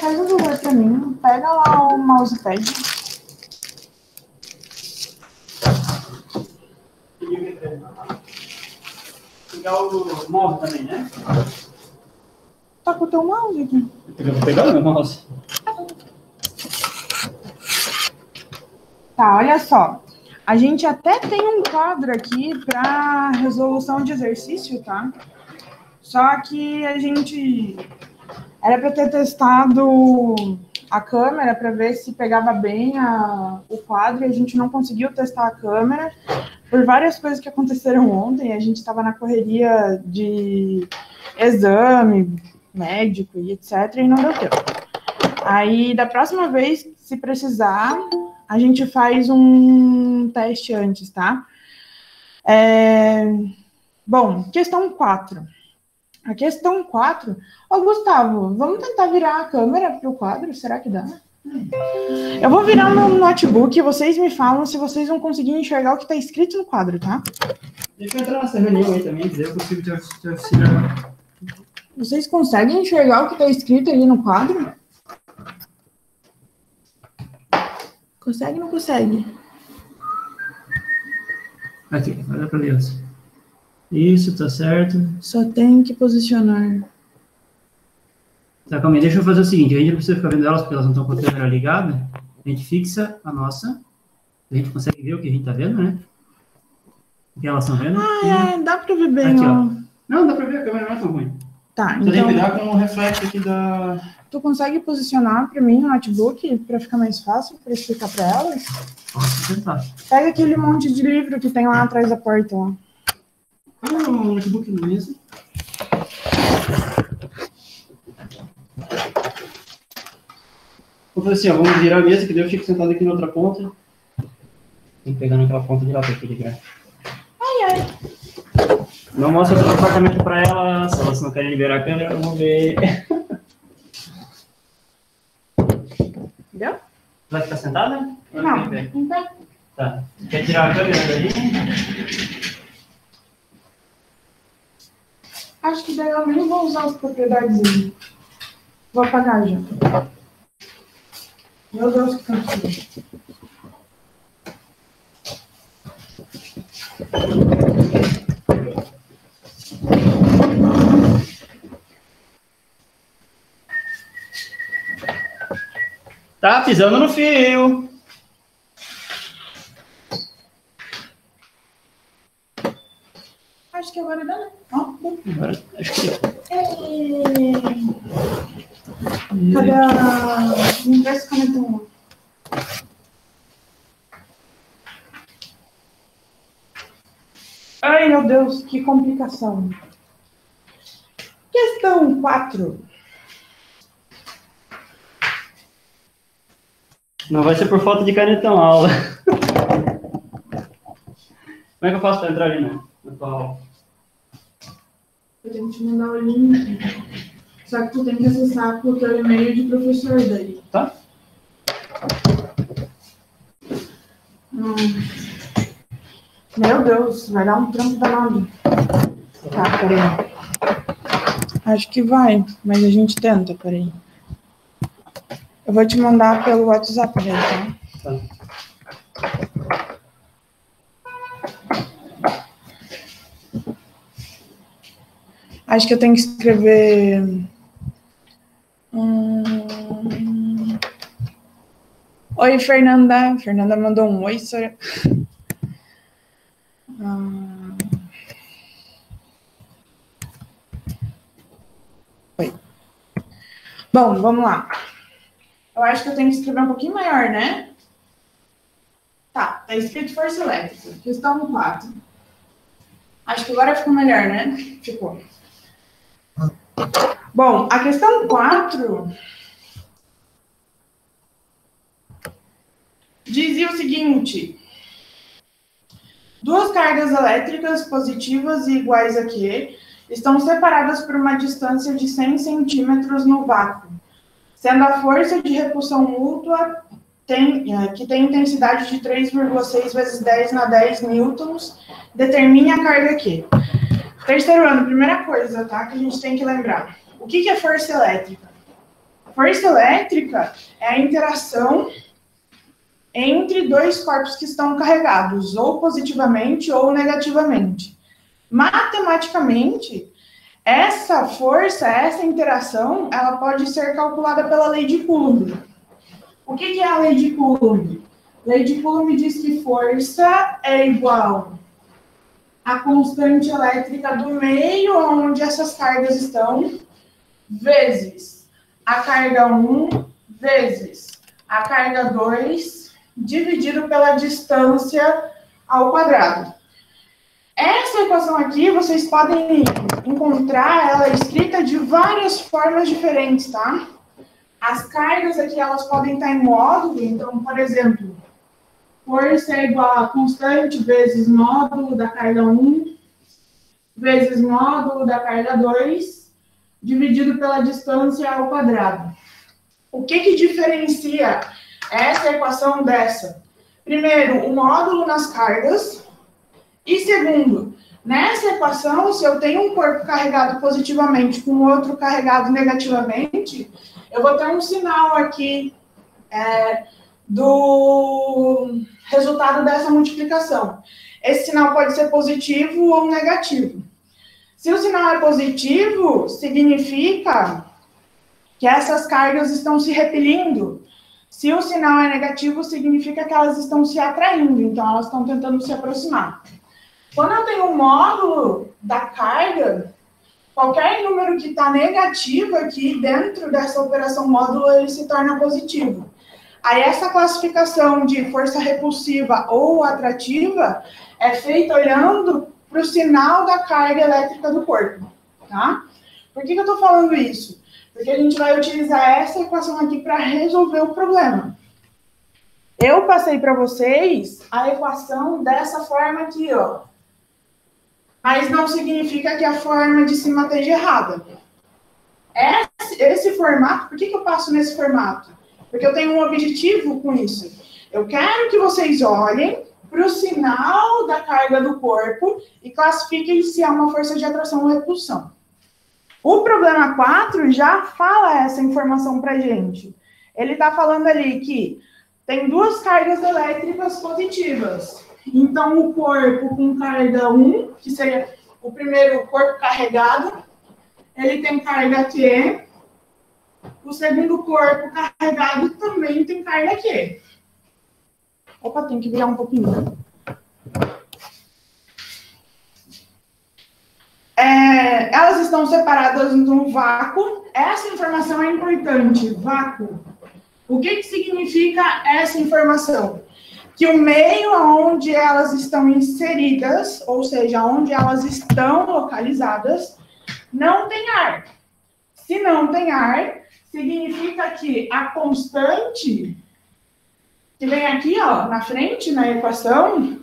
faz um favor pra mim. Pega lá o mousepad. Pegar o mouse também, né? Tá com o teu mouse aqui. Eu vou pegar o meu mouse. Tá, olha só. A gente até tem um quadro aqui para resolução de exercício, tá? Só que a gente era para ter testado a câmera para ver se pegava bem o quadro e a gente não conseguiu testar a câmera por várias coisas que aconteceram ontem. A gente estava na correria de exame médico e etc. e não deu tempo. Aí, da próxima vez, se precisar, a gente faz um teste antes, tá? Bom, questão 4. A questão 4... Ô, Gustavo, vamos tentar virar a câmera para o quadro? Será que dá? Eu vou virar o meu notebook e vocês me falam se vocês vão conseguir enxergar o que está escrito no quadro, tá? Deixa eu entrar nessa reunião aí também, dizer eu consigo te auxiliar. Vocês conseguem enxergar o que está escrito ali no quadro? Consegue ou não consegue? Aqui, olha pra Deus. Isso, tá certo. Só tem que posicionar. Tá, calma aí, deixa eu fazer o seguinte, a gente não precisa ficar vendo elas porque elas não estão com a câmera ligada. A gente fixa a nossa, a gente consegue ver o que a gente tá vendo, né? O que elas estão vendo. Dá pra ver bem, aqui, ó. Não, dá pra ver, a câmera não é tão ruim. Tá, Você tem que então... cuidar com o reflexo aqui da... Tu consegue posicionar pra mim o notebook pra ficar mais fácil pra explicar pra elas? Posso tentar. Pega aquele monte de livro que tem lá atrás da porta, ó. O notebook na mesa. Vou fazer assim, ó, vamos virar a mesa, que daí eu fico sentado aqui na outra ponta. Tem que pegar naquela ponta de lá pra equilibrar. Ai. Não mostra o apartamento pra elas, se elas não querem liberar a câmera, vamos ver. Entendeu? Vai ficar sentada? Não. Então... Tá. Quer tirar a câmera daí? Acho que daí eu nem vou usar as propriedades dele. Vou apagar já. Meu Deus, que cantinho. Tá pisando no fio. Acho que agora dá, né? Ó, Agora, acho que deu. Cadê a... Vamos ver se comentou. Ai, meu Deus, que complicação. Questão 4. Não vai ser por falta de canetão a aula. Como é que eu faço para entrar ali, né? Na tua aula? Eu tenho que te mandar o link. Só que tu tem que acessar o teu e-mail de professor daí. Tá? Meu Deus, vai dar um trampo danado. Tá, peraí. Acho que vai, mas a gente tenta, peraí. Eu vou te mandar pelo WhatsApp, já, tá? Tá. Acho que eu tenho que escrever... Oi, Fernanda. Fernanda mandou um oi, senhora. Oi. Bom, vamos lá. Eu acho que eu tenho que escrever um pouquinho maior, né? Tá escrito força elétrica. Questão 4. Acho que agora ficou melhor, né? Ficou. Bom, a questão 4 dizia o seguinte: duas cargas elétricas positivas e iguais a Q estão separadas por uma distância de 100 centímetros no vácuo, sendo a força de repulsão mútua que tem intensidade de 3,6 vezes 10 na 10 newtons, determine a carga Q. Terceiro ano, primeira coisa, tá, que a gente tem que lembrar. O que é força elétrica? Força elétrica é a interação entre dois corpos que estão carregados, ou positivamente ou negativamente. Matematicamente, essa força, essa interação, ela pode ser calculada pela lei de Coulomb. O que é a lei de Coulomb? A lei de Coulomb diz que força é igual à constante elétrica do meio onde essas cargas estão, vezes a carga 1, vezes a carga 2, dividido pela distância ao quadrado. Essa equação aqui, vocês podem encontrar ela escrita de várias formas diferentes, tá? As cargas aqui, elas podem estar em módulo, então, por exemplo, força é igual a constante vezes módulo da carga 1, vezes módulo da carga 2, dividido pela distância ao quadrado. O que diferencia essa equação dessa? Primeiro, o módulo nas cargas. E segundo, nessa equação, se eu tenho um corpo carregado positivamente com outro carregado negativamente, eu vou ter um sinal aqui do resultado dessa multiplicação. Esse sinal pode ser positivo ou negativo. Se o sinal é positivo, significa que essas cargas estão se repelindo. Se o sinal é negativo, significa que elas estão se atraindo, então elas estão tentando se aproximar. Quando eu tenho um módulo da carga, qualquer número que está negativo aqui, dentro dessa operação módulo, ele se torna positivo. Aí essa classificação de força repulsiva ou atrativa é feita olhando para o sinal da carga elétrica do corpo, tá? Por que eu estou falando isso? Porque a gente vai utilizar essa equação aqui para resolver o problema. Eu passei para vocês a equação dessa forma aqui, ó. Mas não significa que a forma de cima esteja errada. Esse formato, por que eu passo nesse formato? Porque eu tenho um objetivo com isso. Eu quero que vocês olhem para o sinal da carga do corpo e classifiquem se há uma força de atração ou repulsão. O problema 4 já fala essa informação para a gente. Ele está falando ali que tem duas cargas elétricas positivas. Então, o corpo com carga 1, que seria o primeiro corpo carregado, ele tem carga Q. O segundo corpo carregado também tem carga Q. Opa, tem que virar um pouquinho. Elas estão separadas no vácuo. Essa informação é importante, vácuo. O que significa essa informação? Que o meio onde elas estão inseridas, ou seja, onde elas estão localizadas, não tem ar. Se não tem ar, significa que a constante que vem aqui, ó, na frente, na equação,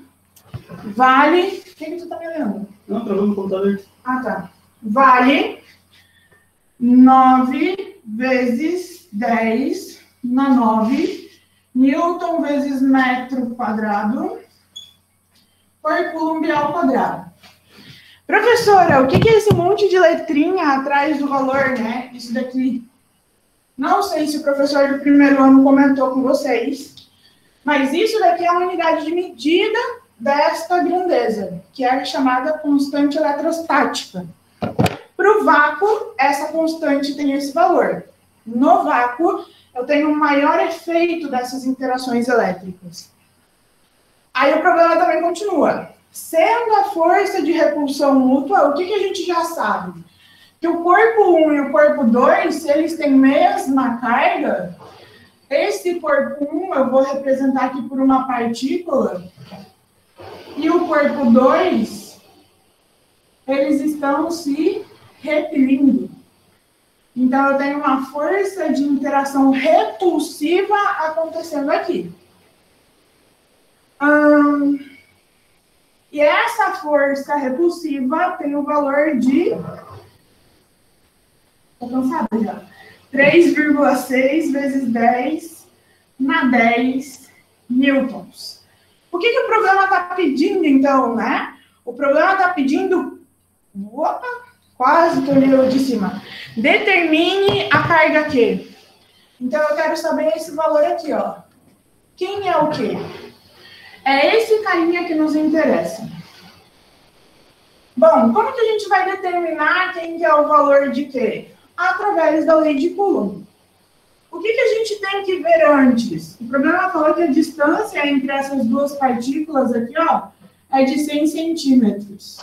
vale... O que tu tá me olhando? Não, travou no computador. Ah, tá. Vale 9 vezes 10 na 9... Newton vezes metro quadrado por Coulomb ao quadrado. Professora, o que é esse monte de letrinha atrás do valor, né? Isso daqui. Não sei se o professor do primeiro ano comentou com vocês, mas isso daqui é uma unidade de medida desta grandeza, que é chamada constante eletrostática. Para o vácuo, essa constante tem esse valor. No vácuo, eu tenho um maior efeito dessas interações elétricas. Aí o problema também continua. Sendo a força de repulsão mútua, o que a gente já sabe? Que o corpo 1 e o corpo 2, se eles têm mesma carga, esse corpo 1 eu vou representar aqui por uma partícula, e o corpo 2, eles estão se repelindo. Então, eu tenho uma força de interação repulsiva acontecendo aqui. E essa força repulsiva tem o valor de... Estou cansada já. 3,6 vezes 10 na 10 newtons. O que o problema está pedindo, então, né? O problema está pedindo... Opa! Quase que eu li de cima. Determine a carga Q. Então, eu quero saber esse valor aqui, ó. Quem é o quê? É esse carinha que nos interessa. Bom, como que a gente vai determinar quem que é o valor de quê? Através da lei de Coulomb. O que a gente tem que ver antes? O problema falou que a distância entre essas duas partículas aqui, ó, é de 100 centímetros.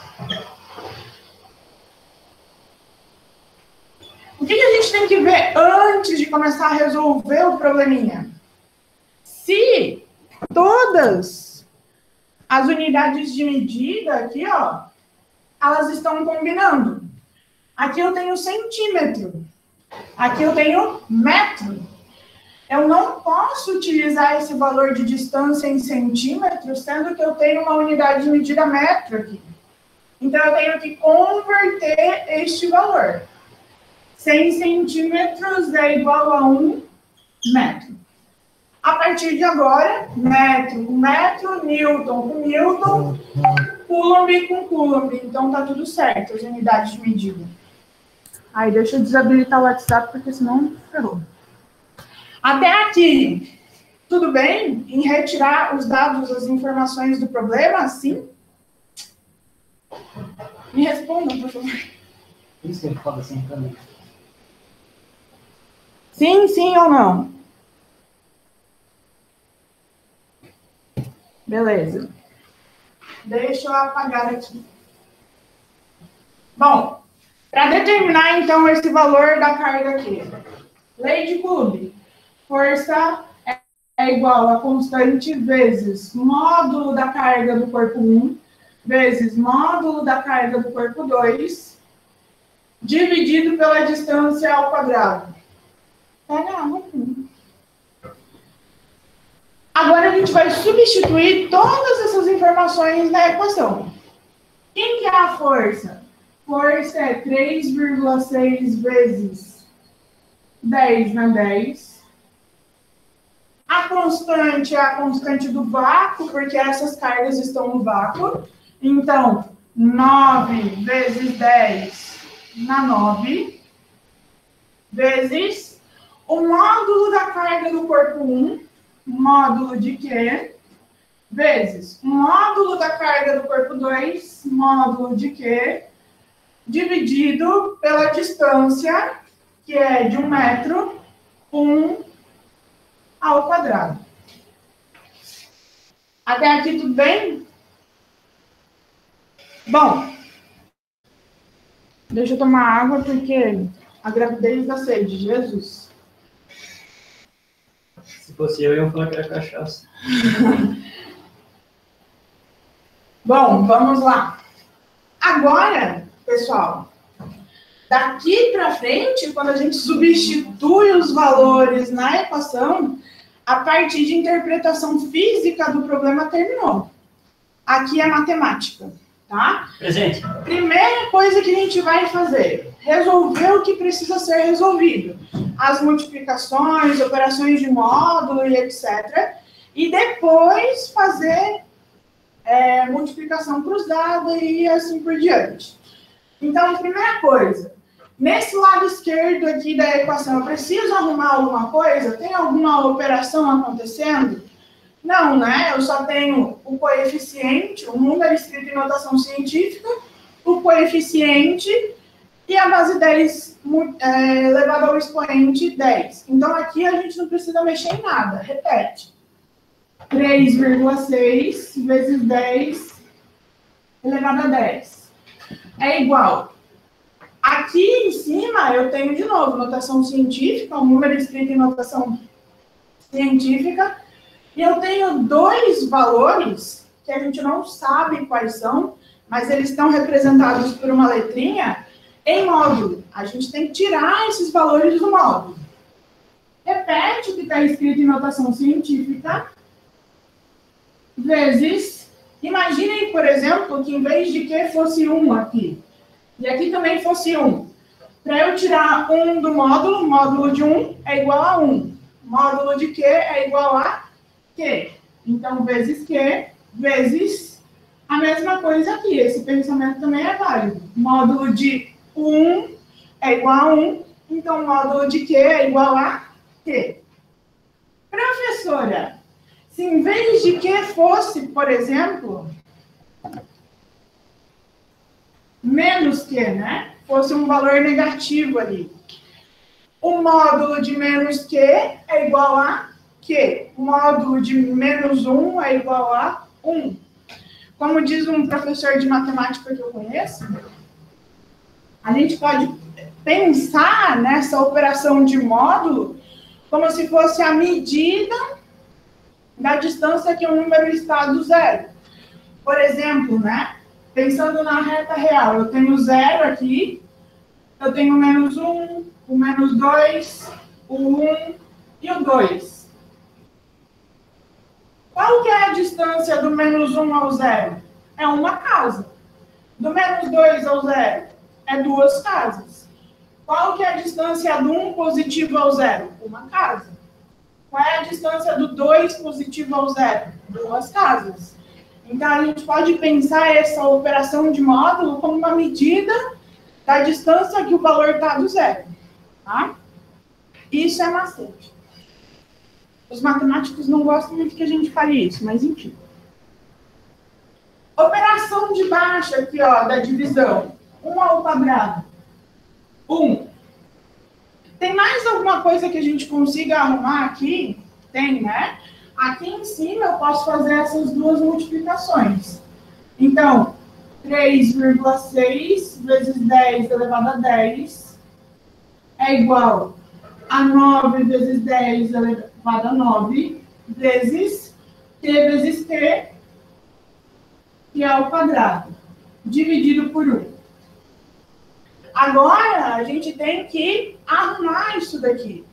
O que a gente tem que ver antes de começar a resolver o probleminha? Se todas as unidades de medida aqui, ó, elas estão combinando. Aqui eu tenho centímetro. Aqui eu tenho metro. Eu não posso utilizar esse valor de distância em centímetros, sendo que eu tenho uma unidade de medida metro aqui. Então, eu tenho que converter este valor. 100 centímetros é igual a 1 metro. A partir de agora, metro com metro, newton com newton, coulomb com coulomb. Então, tá tudo certo, as unidades de medida. Aí, deixa eu desabilitar o WhatsApp, porque senão ferrou. Até aqui, tudo bem em retirar os dados, as informações do problema? Sim? Me respondam, por favor. Isso que ele fala assim também. Sim, sim ou não? Beleza. Deixa eu apagar aqui. Bom, para determinar, então, esse valor da carga aqui. Lei de Coulomb. Força é igual a constante vezes módulo da carga do corpo 1, vezes módulo da carga do corpo 2, dividido pela distância ao quadrado. Agora a gente vai substituir todas essas informações na equação. Quem que é a força? Força é 3,6 vezes 10 na 10. A constante é a constante do vácuo, porque essas cargas estão no vácuo. Então, 9 vezes 10 na 9, vezes o módulo da carga do corpo 1, módulo de Q, vezes o módulo da carga do corpo 2, módulo de Q, dividido pela distância, que é de 1 metro, 1 ao quadrado. Até aqui tudo bem? Bom, deixa eu tomar água, porque a gravidez da sede, Jesus. Se fosse eu ia falar que era cachaça. Bom, vamos lá. Agora, pessoal, daqui para frente, quando a gente substitui os valores na equação, a partir de interpretação física do problema terminou. Aqui é matemática, tá? Presente. Primeira coisa que a gente vai fazer, resolver o que precisa ser resolvido. As multiplicações, operações de módulo e etc. E depois fazer multiplicação cruzada e assim por diante. Então, primeira coisa, nesse lado esquerdo aqui da equação, eu preciso arrumar alguma coisa? Tem alguma operação acontecendo? Não, né? Eu só tenho o coeficiente, o número escrito em notação científica, o coeficiente e a base 10 elevado ao expoente 10. Então, aqui a gente não precisa mexer em nada. Repete. 3,6 vezes 10 elevado a 10. É igual. Aqui em cima eu tenho de novo notação científica, o número escrito em notação científica, e eu tenho dois valores que a gente não sabe quais são, mas eles estão representados por uma letrinha em módulo. A gente tem que tirar esses valores do módulo. Repete o que está escrito em notação científica, vezes, imaginem, por exemplo, que em vez de Q fosse 1 aqui, e aqui também fosse 1. Para eu tirar 1 do módulo, módulo de 1 é igual a 1. Módulo de Q é igual a Q. Então, vezes Q, vezes a mesma coisa aqui. Esse pensamento também é válido. Módulo de 1 é igual a 1. Então, módulo de Q é igual a que, professora, se em vez de que fosse, por exemplo, menos que, né? Fosse um valor negativo ali. O módulo de menos que é igual a que. O módulo de menos 1 é igual a 1. Como diz um professor de matemática que eu conheço, a gente pode pensar nessa operação de módulo como se fosse a medida da distância que o número está do zero. Por exemplo, né? Pensando na reta real, eu tenho 0 aqui, eu tenho o menos 1, o menos 2, o 1 e o 2. Qual que é a distância do menos 1 ao 0? É uma casa. Do menos 2 ao 0? É 2 casas. Qual que é a distância do 1 positivo ao 0? Uma casa. Qual é a distância do 2 positivo ao 0? 2 casas. Então, a gente pode pensar essa operação de módulo como uma medida da distância que o valor está do zero. Tá? Isso é macete. Os matemáticos não gostam muito que a gente fale isso, mas enfim. Operação de baixa aqui, ó, da divisão. 1 ao quadrado. 1. Tem mais alguma coisa que a gente consiga arrumar aqui? Tem, né? Aqui em cima eu posso fazer essas duas multiplicações. Então, 3,6 vezes 10 elevado a 10 é igual a 9 vezes 10 elevado a 9 vezes t vezes t, que é ao quadrado, dividido por 1. Agora, a gente tem que arrumar isso daqui.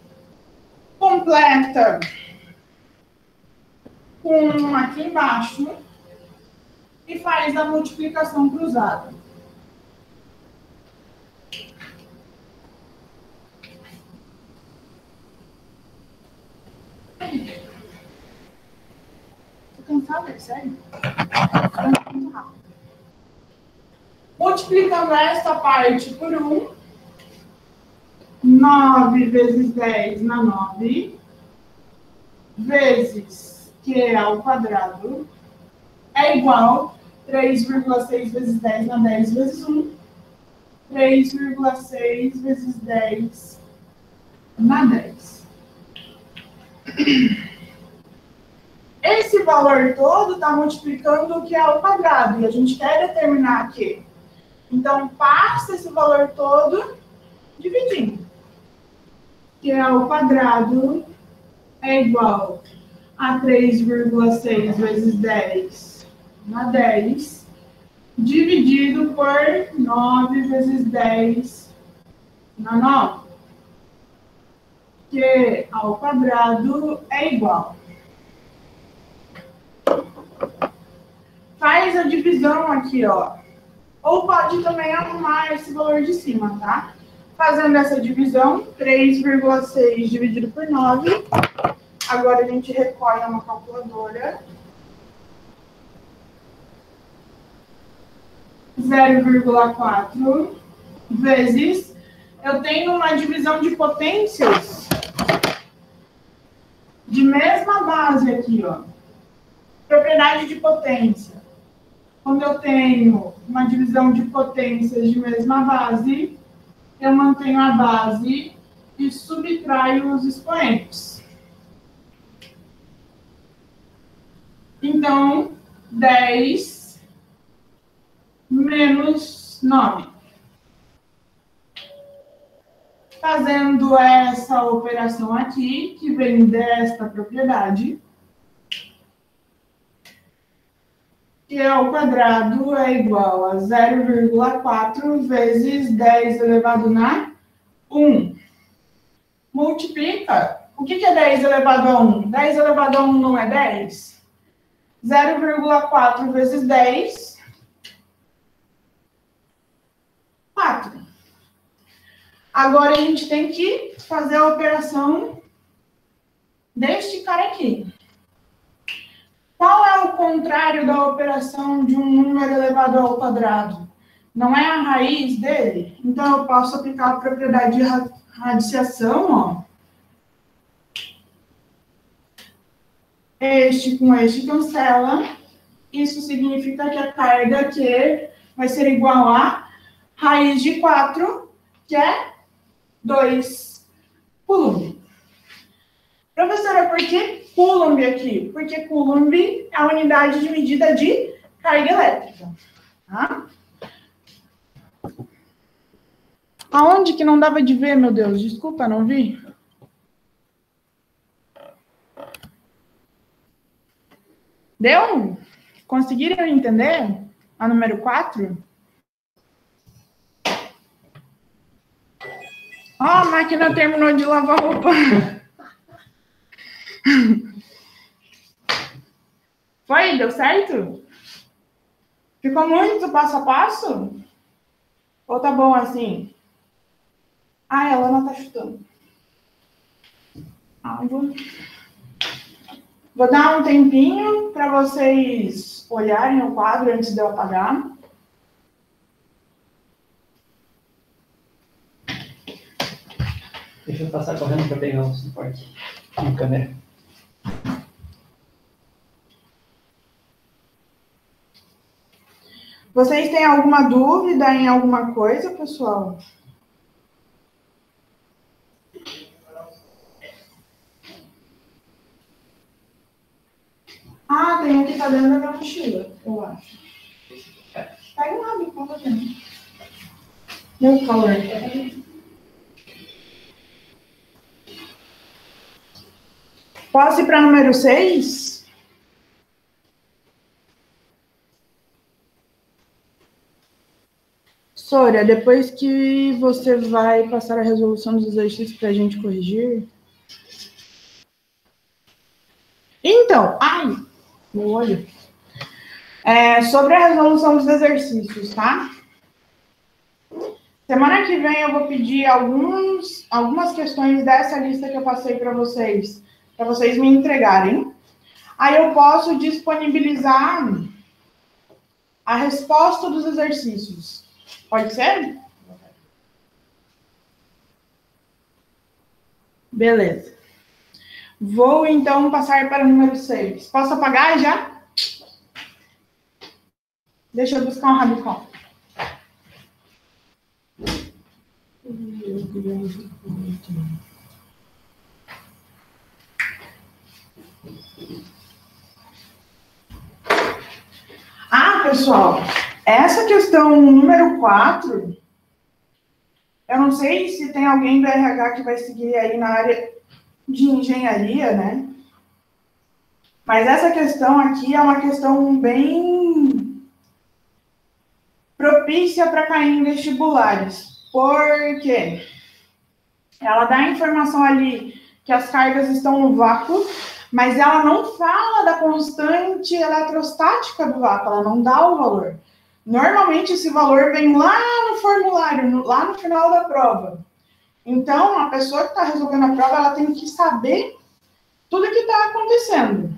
Completa com 1 aqui embaixo e faz a multiplicação cruzada. Tô cansada, sério? Tô muito rápido. Multiplicando esta parte por 1, 9 vezes 10 na 9, vezes Q ao quadrado, é igual a 3,6 vezes 10 na 10 vezes 1, 3,6 vezes 10 na 10. Esse valor todo está multiplicando o Q ao quadrado, e a gente quer determinar Q. Então, passa esse valor todo dividindo. Q ao quadrado é igual a 3,6 vezes 10 na 10, dividido por 9 vezes 10 na 9. Q ao quadrado é igual. Faz a divisão aqui, ó. Ou pode também arrumar esse valor de cima, tá? Fazendo essa divisão, 3,6 dividido por 9. Agora a gente recorre a uma calculadora. 0,4 vezes... Eu tenho uma divisão de potências de mesma base aqui, ó. Propriedade de potência. Quando eu tenho uma divisão de potências de mesma base, eu mantenho a base e subtraio os expoentes. Então, 10 menos 9. Fazendo essa operação aqui, que vem desta propriedade, Q ao quadrado é igual a 0,4 vezes 10 elevado na 1. Multiplica. O que é 10 elevado a 1? 10 elevado a 1 não é 10? 0,4 vezes 10, 4. Agora a gente tem que fazer a operação deste cara aqui. Qual é o contrário da operação de um número elevado ao quadrado? Não é a raiz dele? Então, eu posso aplicar a propriedade de radiciação, ó. este com este cancela. Isso significa que a carga Q vai ser igual a raiz de 4, que é 2 Coulomb. Professora, por que Coulomb aqui? Porque Coulomb é a unidade de medida de carga elétrica. Tá? Aonde que não dava de ver, meu Deus? Desculpa, não vi. Deu? Conseguiram entender? A número 4? Ó, a máquina terminou de lavar roupa. Foi? Deu certo? Ficou muito passo a passo? Ou tá bom assim? Ah, ela não tá chutando. Vou dar um tempinho para vocês olharem o quadro antes de eu apagar. Deixa eu passar correndo para pegar o suporte na câmera. Vocês têm alguma dúvida em alguma coisa, pessoal? Ah, tem um que tá dentro da minha mochila, eu acho. Pega um rabicão pra dentro. Meu calor. Posso ir para número 6? Sônia, depois que você vai passar a resolução dos exercícios para a gente corrigir. Então, ai, meu olho. Sobre a resolução dos exercícios, tá? Semana que vem eu vou pedir algumas questões dessa lista que eu passei para vocês me entregarem. Aí eu posso disponibilizar a resposta dos exercícios. Pode ser? Beleza. Vou, então, passar para o número 6. Posso apagar já? Deixa eu buscar um rabicão. Ah, pessoal, essa questão número 4, eu não sei se tem alguém do RH que vai seguir aí na área de engenharia, né? Mas essa questão aqui é uma questão bem propícia para cair em vestibulares. Por quê? Ela dá a informação ali que as cargas estão no vácuo, mas ela não fala da constante eletrostática do vácuo, ela não dá o valor. Normalmente esse valor vem lá no formulário, lá no final da prova. Então, a pessoa que está resolvendo a prova, ela tem que saber tudo o que está acontecendo.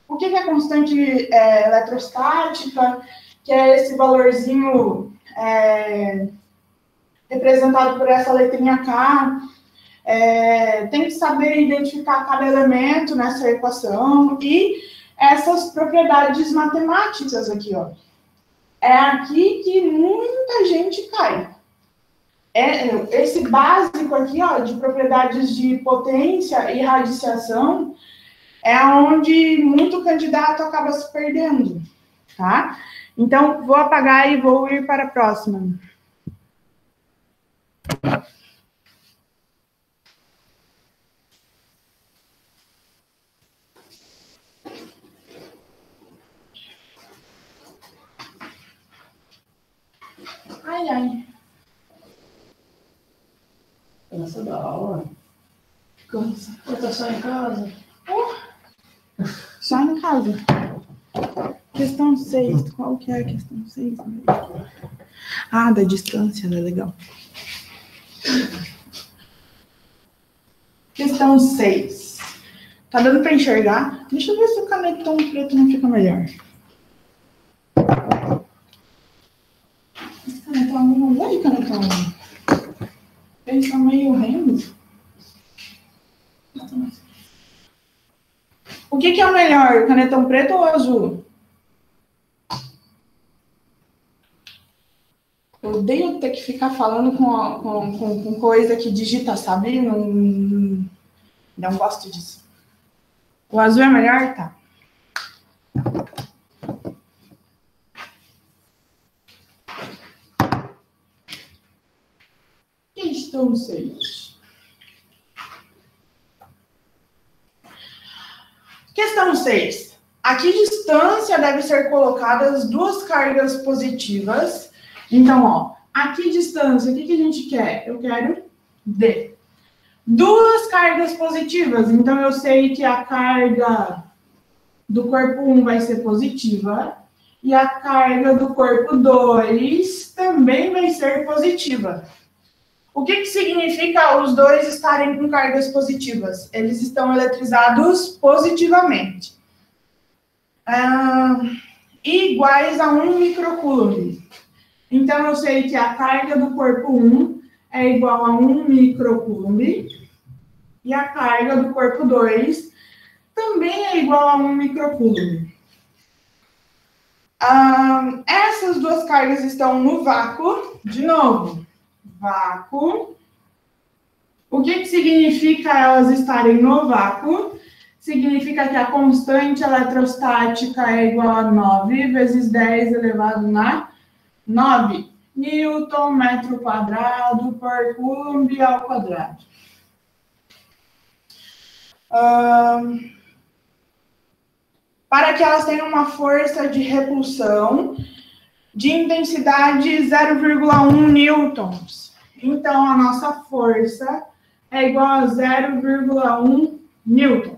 O que é constante eletrostática, que é esse valorzinho representado por essa letrinha K. Tem que saber identificar cada elemento nessa equação e essas propriedades matemáticas aqui, ó. É aqui que muita gente cai. Esse básico aqui, ó, de propriedades de potência e radiciação, é onde muito candidato acaba se perdendo, tá? Então, vou apagar e vou ir para a próxima. Ai, ai. Cansa da aula? Cansa. Eu tô só em casa. Só em casa. Questão 6. Qual que é a questão 6? Ah, da distância, né? Legal. Questão 6. Tá dando para enxergar? Deixa eu ver se o canetão preto não fica melhor. Esse canetão não vai de canetão. Ele tá meio rendo. O que é o melhor, canetão preto ou azul? Eu odeio ter que ficar falando com coisa que digita, sabe? Não gosto disso. O azul é melhor? Tá. Questão 6. Questão 6. A que distância deve ser colocadas duas cargas positivas? Então, ó, a que distância? O que a gente quer? Eu quero D. Duas cargas positivas. Então, eu sei que a carga do corpo 1 vai ser positiva e a carga do corpo 2 também vai ser positiva. O que significa os dois estarem com cargas positivas? Eles estão eletrizados positivamente. Iguais a 1 microcoulomb. Então, eu sei que a carga do corpo 1 é igual a 1 microcoulomb e a carga do corpo 2 também é igual a 1 microcoulomb. Essas duas cargas estão no vácuo. De novo, vácuo. O que significa elas estarem no vácuo? Significa que a constante eletrostática é igual a 9 vezes 10 elevado na 9 Newton metro quadrado por coulomb ao quadrado. Para que elas tenham uma força de repulsão de intensidade 0,1 newtons. Então, a nossa força é igual a 0,1 newton.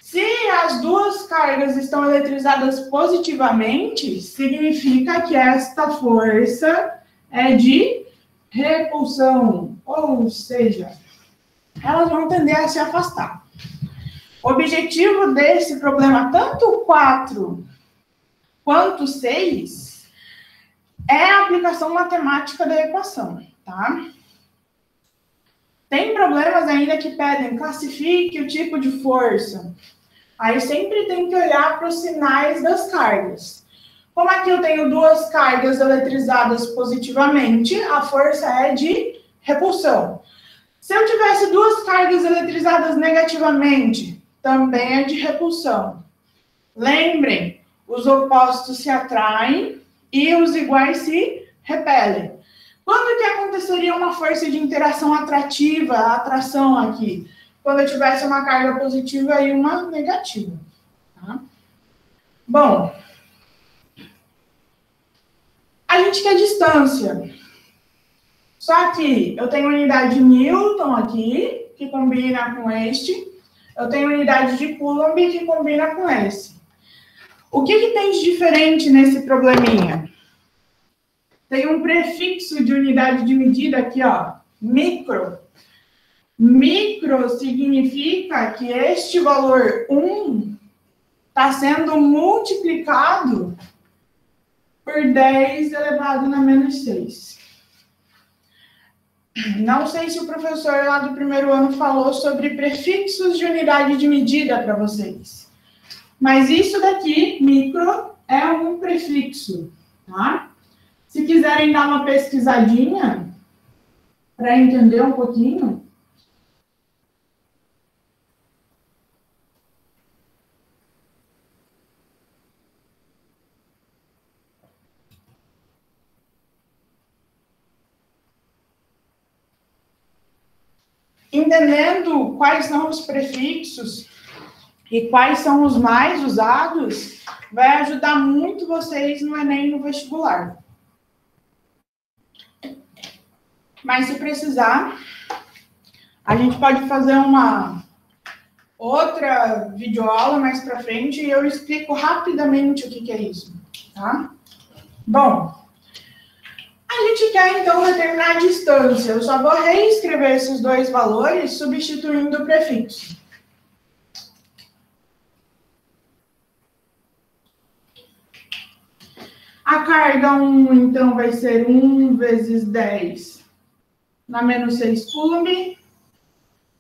Se as duas cargas estão eletrizadas positivamente, significa que esta força é de repulsão, ou seja, elas vão tender a se afastar. O objetivo desse problema, tanto 4 quanto 6, é a aplicação matemática da equação, tá? Tem problemas ainda que pedem, classifique o tipo de força. Aí sempre tem que olhar para os sinais das cargas. Como aqui eu tenho duas cargas eletrizadas positivamente, a força é de repulsão. Se eu tivesse duas cargas eletrizadas negativamente, também é de repulsão. Lembrem, os opostos se atraem e os iguais se repelem. Quando que aconteceria uma força de interação atrativa, a atração aqui? Quando eu tivesse uma carga positiva e uma negativa. Tá? Bom, a gente quer distância. Só que eu tenho unidade Newton aqui, que combina com este. Eu tenho unidade de Coulomb, que combina com esse. O que tem de diferente nesse probleminha? Tem um prefixo de unidade de medida aqui, ó, micro. Micro significa que este valor 1 está sendo multiplicado por 10 elevado na menos 6. Não sei se o professor lá do primeiro ano falou sobre prefixos de unidade de medida para vocês. Mas isso daqui, micro, é um prefixo, tá? Se quiserem dar uma pesquisadinha para entender um pouquinho. Entendendo quais são os prefixos e quais são os mais usados, vai ajudar muito vocês no Enem e no vestibular. Mas se precisar, a gente pode fazer uma outra videoaula mais para frente e eu explico rapidamente o que é isso, tá? Bom, a gente quer então determinar a distância. Eu só vou reescrever esses dois valores substituindo o prefixo. A carga 1, então, vai ser 1 vezes 10 na menos 6 Coulomb.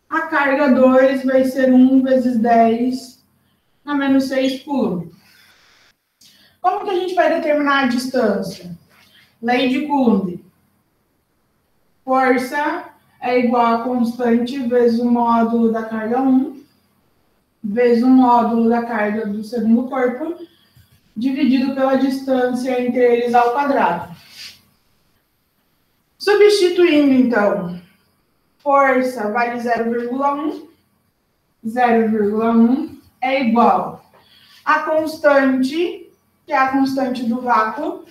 A carga 2 vai ser 1 vezes 10 na menos 6 por 1. Como que a gente vai determinar a distância? Lei de Coulomb. Força é igual a constante vezes o módulo da carga 1, vezes o módulo da carga do segundo corpo, dividido pela distância entre eles ao quadrado. Substituindo, então, força vale 0,1, 0,1 é igual a constante, que é a constante do vácuo,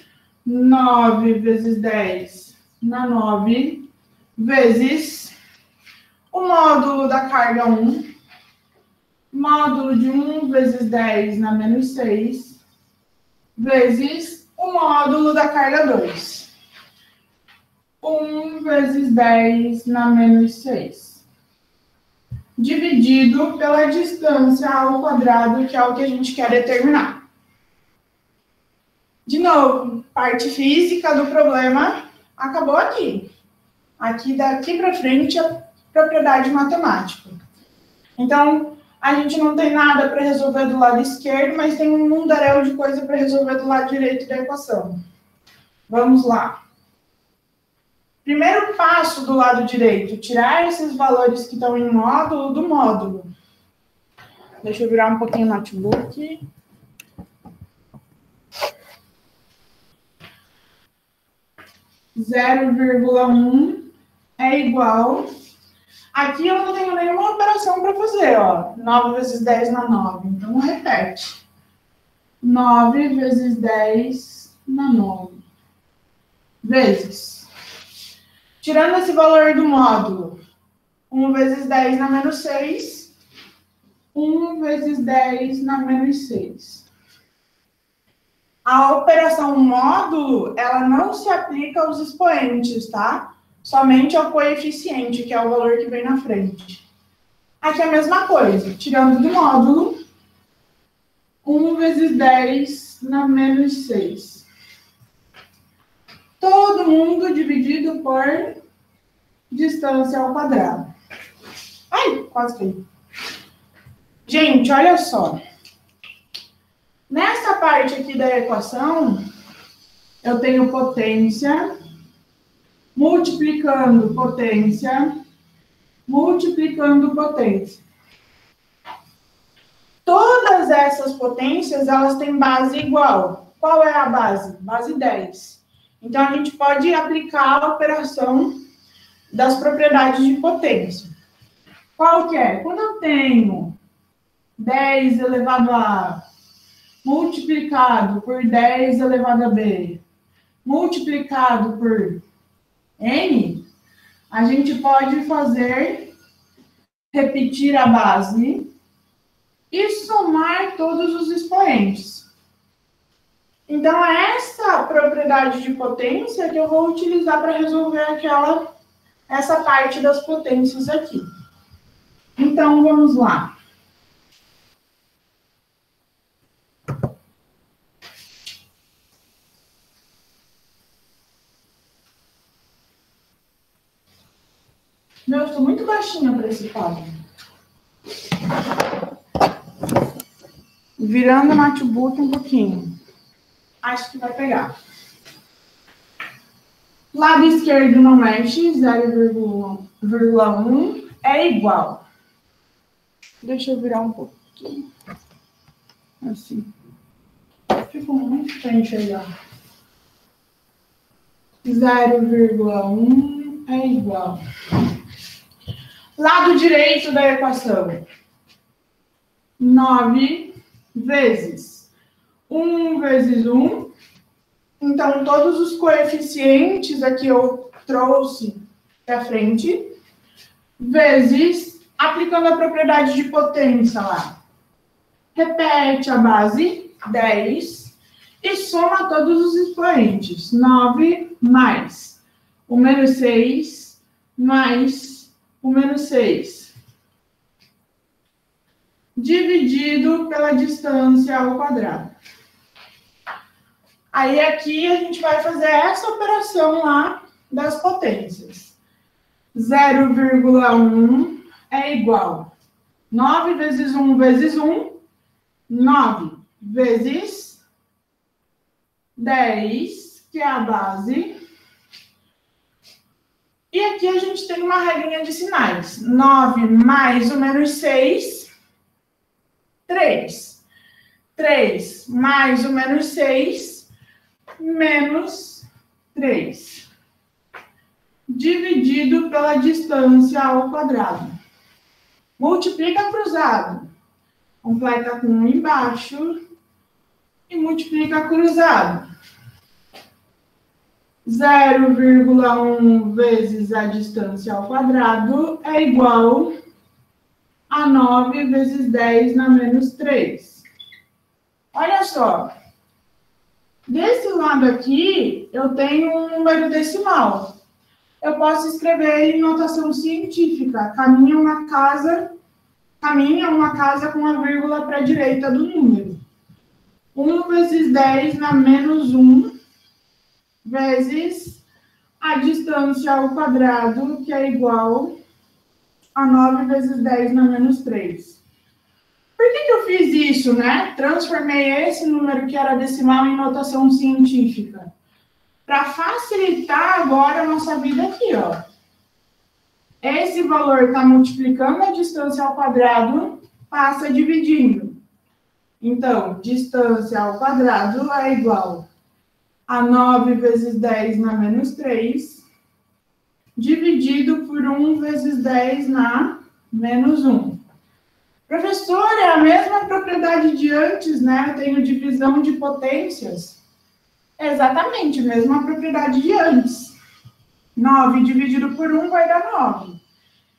9 vezes 10 na 9, vezes o módulo da carga 1, módulo de 1 vezes 10 na menos 6, vezes o módulo da carga 2. 1 vezes 10 na menos 6. Dividido pela distância ao quadrado, que é o que a gente quer determinar. De novo, parte física do problema acabou aqui. Aqui, daqui para frente, a propriedade matemática. Então, a gente não tem nada para resolver do lado esquerdo, mas tem um mundaréu de coisa para resolver do lado direito da equação. Vamos lá. Primeiro passo do lado direito, tirar esses valores que estão em módulo do módulo. Deixa eu virar um pouquinho o notebook. Zero vírgula 1 é igual. Aqui eu não tenho nenhuma operação para fazer, ó. 9 vezes 10 na 9. Então, repete. 9 vezes 10 na 9. Vezes. Tirando esse valor do módulo, 1 vezes 10 na menos 6, 1 vezes 10 na menos 6. A operação módulo, ela não se aplica aos expoentes, tá? Somente ao coeficiente, que é o valor que vem na frente. Aqui é a mesma coisa, tirando do módulo, 1 vezes 10 na menos 6. Todo mundo dividido por distância ao quadrado. Ai, quase caí. Gente, olha só. Nessa parte aqui da equação, eu tenho potência, multiplicando potência, multiplicando potência. Todas essas potências, elas têm base igual. Qual é a base? Base 10. Então, a gente pode aplicar a operação das propriedades de potência. Qual que é? Quando eu tenho 10 elevado a A multiplicado por 10 elevado a B, multiplicado por N, a gente pode fazer, repetir a base e somar todos os expoentes. Então, é essa propriedade de potência que eu vou utilizar para resolver essa parte das potências aqui. Então, vamos lá. Meu, eu estou muito baixinha para esse quadro. Virando o notebook um pouquinho. Acho que vai pegar. Lado esquerdo não mexe, 0,1 é igual. Deixa eu virar um pouquinho. Assim. Ficou muito para enxergar. 0,1 é igual. Lado direito da equação. 9 vezes 1 vezes 1. Então, todos os coeficientes aqui eu trouxe para frente. Vezes, aplicando a propriedade de potência lá. Repete a base, 10. E soma todos os expoentes. 9 mais o menos 6 mais o menos 6. Dividido pela distância ao quadrado. Aí aqui a gente vai fazer essa operação lá das potências. 0,1 é igual. 9 vezes 1 vezes 1. 9 vezes 10, que é a base. E aqui a gente tem uma regrinha de sinais. 9 mais o menos 6, 3. 3 mais o menos 6, menos 3. Dividido pela distância ao quadrado. Multiplica cruzado. Completa com 1 embaixo. E multiplica cruzado. 0,1 vezes a distância ao quadrado é igual a 9 vezes 10 na menos 3. Olha só. Desse lado aqui, eu tenho um número decimal. Eu posso escrever em notação científica. Caminha uma casa com a vírgula para a direita do número. 1 vezes 10 na menos 1 vezes a distância ao quadrado, que é igual a 9 vezes 10 na menos 3. Por que eu fiz isso, né? Transformei esse número que era decimal em notação científica. Para facilitar agora a nossa vida aqui, ó. Esse valor está multiplicando a distância ao quadrado, passa dividindo. Então, distância ao quadrado é igual a 9 vezes 10 na menos 3, dividido por 1 vezes 10 na menos 1. Professor, é a mesma propriedade de antes, né? Eu tenho divisão de potências. Exatamente, mesma propriedade de antes. 9 dividido por 1 vai dar 9.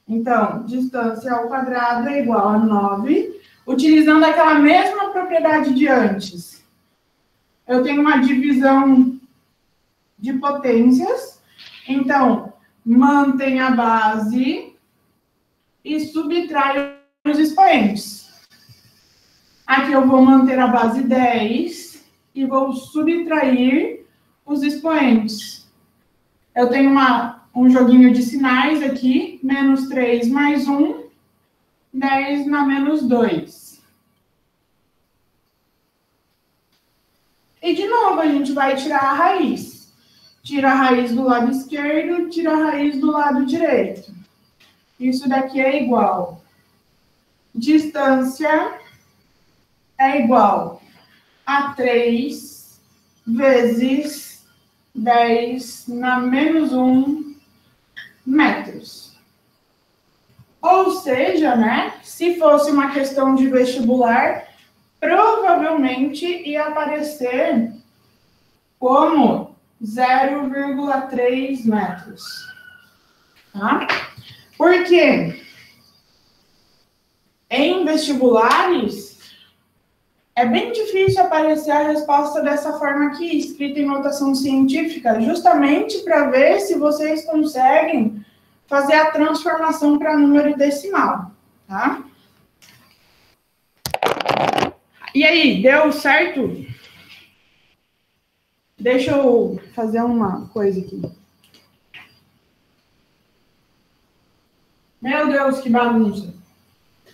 Então, distância ao quadrado é igual a 9, utilizando aquela mesma propriedade de antes. Eu tenho uma divisão de potências, então, mantém a base e subtrai os expoentes. Aqui eu vou manter a base 10 e vou subtrair os expoentes. Eu tenho um joguinho de sinais aqui, menos 3 mais 1, 10 na menos 2. E de novo, a gente vai tirar a raiz. Tira a raiz do lado esquerdo, tira a raiz do lado direito. Isso daqui é igual. Distância é igual a 3 vezes 10 na menos 1 metros. Ou seja, né, se fosse uma questão de vestibular, provavelmente ia aparecer como 0,3 metros. Tá? Por quê? Em vestibulares, é bem difícil aparecer a resposta dessa forma aqui, escrita em notação científica, justamente para ver se vocês conseguem fazer a transformação para número decimal, tá? E aí, deu certo? Deixa eu fazer uma coisa aqui. Meu Deus, que bagunça.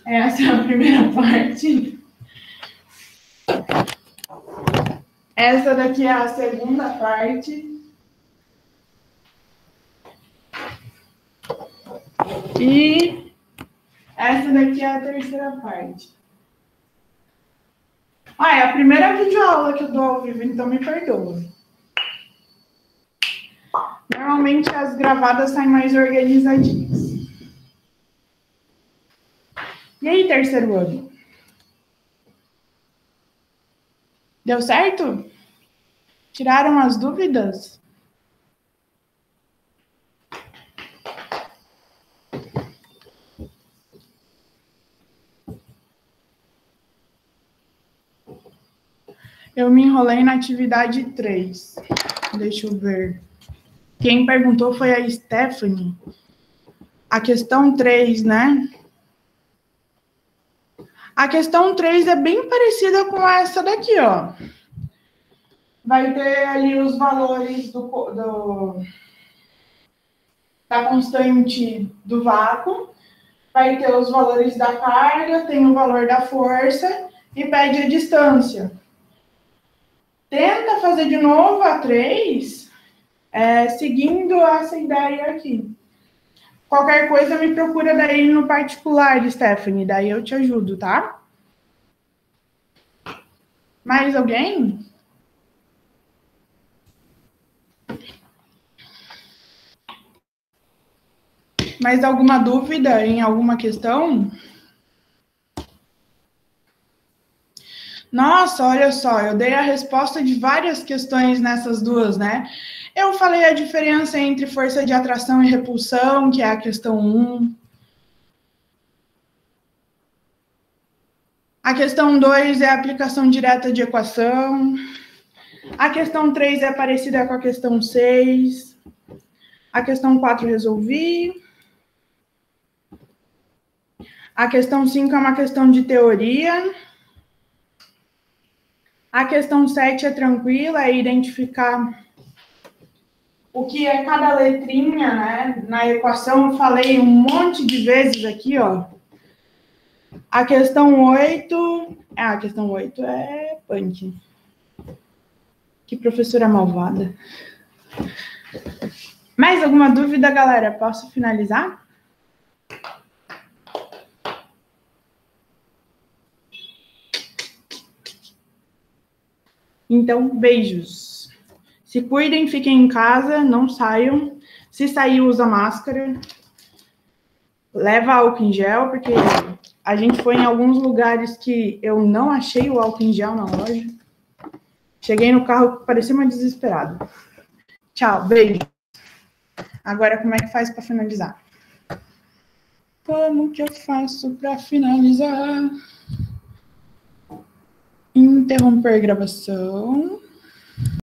Essa é a primeira parte. Essa daqui é a segunda parte. E essa daqui é a terceira parte. É a primeira videoaula que eu dou ao vivo, então me perdoa. Normalmente as gravadas saem mais organizadinhas. E aí, terceiro ano? Deu certo? Tiraram as dúvidas? Eu me enrolei na atividade 3. Deixa eu ver. Quem perguntou foi a Stephanie. A questão 3, né? A questão 3 é bem parecida com essa daqui, ó. Vai ter ali os valores da constante do vácuo. Vai ter os valores da carga, tem o valor da força e pede a distância. Tenta fazer de novo a 3, seguindo essa ideia aqui. Qualquer coisa me procura daí no particular, Stephanie, daí eu te ajudo, tá? Mais alguém? Mais alguma dúvida em alguma questão? Nossa, olha só, eu dei a resposta de várias questões nessas duas, né? Eu falei a diferença entre força de atração e repulsão, que é a questão 1. A questão 2 é a aplicação direta de equação. A questão 3 é parecida com a questão 6. A questão 4 resolvi. A questão 5 é uma questão de teoria. A questão 7 é tranquila, é identificar o que é cada letrinha, né? Na equação eu falei um monte de vezes aqui, ó. A questão 8... a questão 8 é punk. Que professora malvada. Mais alguma dúvida, galera? Posso finalizar? Então, beijos. Se cuidem, fiquem em casa, não saiam. Se sair, usa máscara. Leva álcool em gel, porque a gente foi em alguns lugares que eu não achei o álcool em gel na loja. Cheguei no carro, parecia uma desesperada. Tchau, beijo. Agora, como é que faz para finalizar? Como que eu faço para finalizar? Interromper gravação.